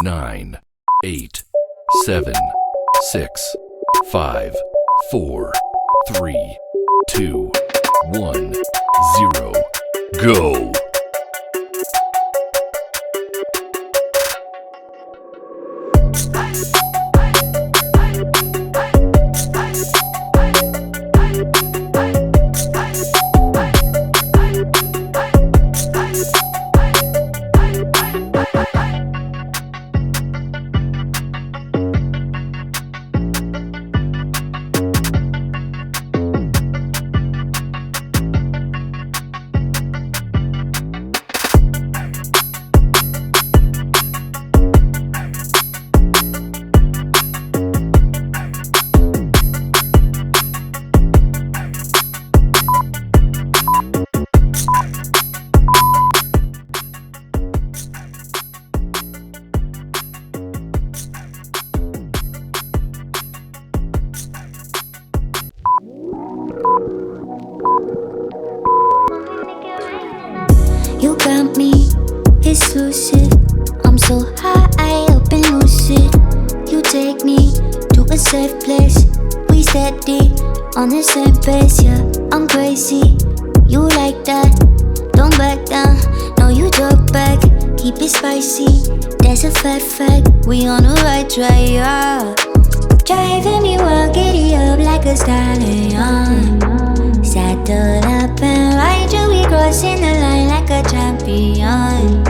9, 8, 7, 6, 5, 4, 3, 2, 1, 0, go! You got me exclusive. I'm so high up and lucid. You take me to a safe place. We steady on the same pace, yeah. I'm crazy, you like that. Don't back down, no you talk back. Keep it spicy, that's a fact. We on the right track, yeah. Driving me wild, giddy up like a stallion. Saddle up and ride you, we crossing the line like a champion.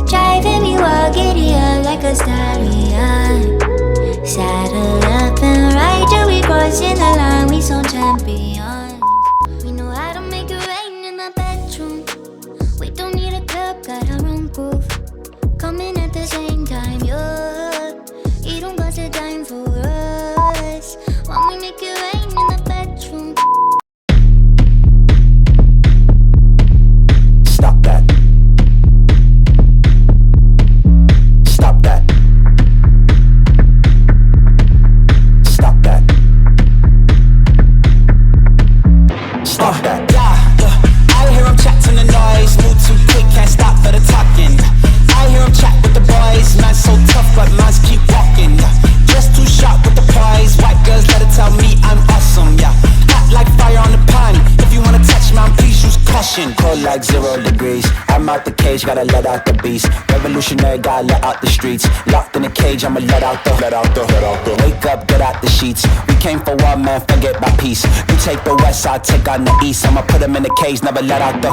Driving me wild, giddy up like a stallion. Saddle up and ride you, we crossing the line, we some champions. We know how to make it rain in the bedroom. We don't need a club, got our own groove. Coming at the same time, yeah. You don't got the time for us. When we make it rain in the bedroom. Stop that. Stop that. Stop that. Stop that. I hear 'em chat to the noise. Move too quick, can't stop for the talking. I hear 'em chat with the boys. Man so tough, but mans keep walking. Just too sharp with the prize. White girls let it tell me I'm awesome, yeah. Hot like fire on the pan. If you wanna touch man, please use caution. Cold like 0 degrees. I'm out the cage, gotta let out the beast. Revolutionary, gotta let out the streets. Locked in a cage, I'ma let out the. Wake up, get out the sheets. We came for one man, forget my peace. You take the west, I'll take on the east. I'ma put him in the cage, never let out the.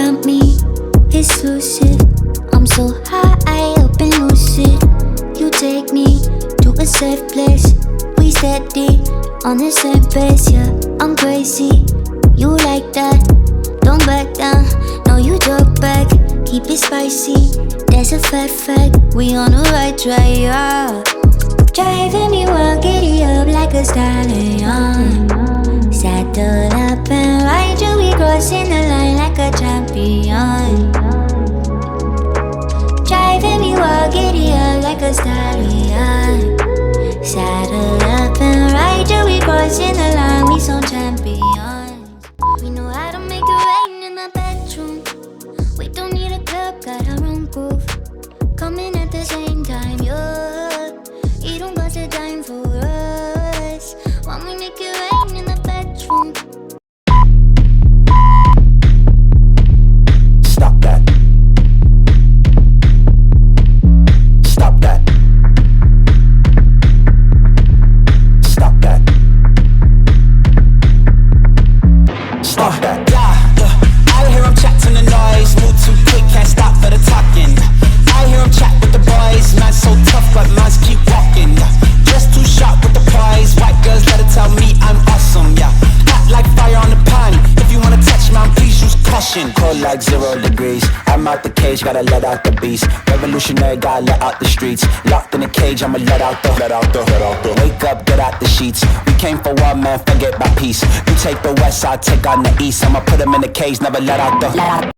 about me is lucid. I'm so high up and lucid. You take me to a safe place. We steady on the same pace, yeah. I'm crazy, you like that. Don't back down, no you talk back. Keep it spicy, there's a fact. We on the right track, yeah. Driving me wild, giddy up like a stallion. Saddle up and ride you, we crossing the line like a champion. Driving me wild, giddy up like a stallion. Saddle up and ride you, we crossing the line, we some champions. We know how to make it rain in the bedroom. We don't need a club, got our own groove. Coming at the same time, yeah. You don't got the time for us. Why we make it rain in the bedroom? Stop that. Stop that. Stop that. Stop that. Yeah, I hear him chat to the noise. Move too quick, can't stop for the talking. I hear him chat with the boys. Man so tough, but mines keep walking. Just too sharp with the prize. White girls let her tell me I'm awesome. Yeah, hot like fire on the pan. If you wanna touch man, please use caution. Cold like 0 degrees. I'm out the cage, gotta let out the beast. Revolutionary, gotta let out the streets. Locked in a cage, I'ma let out the. Wake up, get out the sheets. We came for one man, forget about peace. You take the west, I'll take on the east. I'ma put them in the cage, never let out the.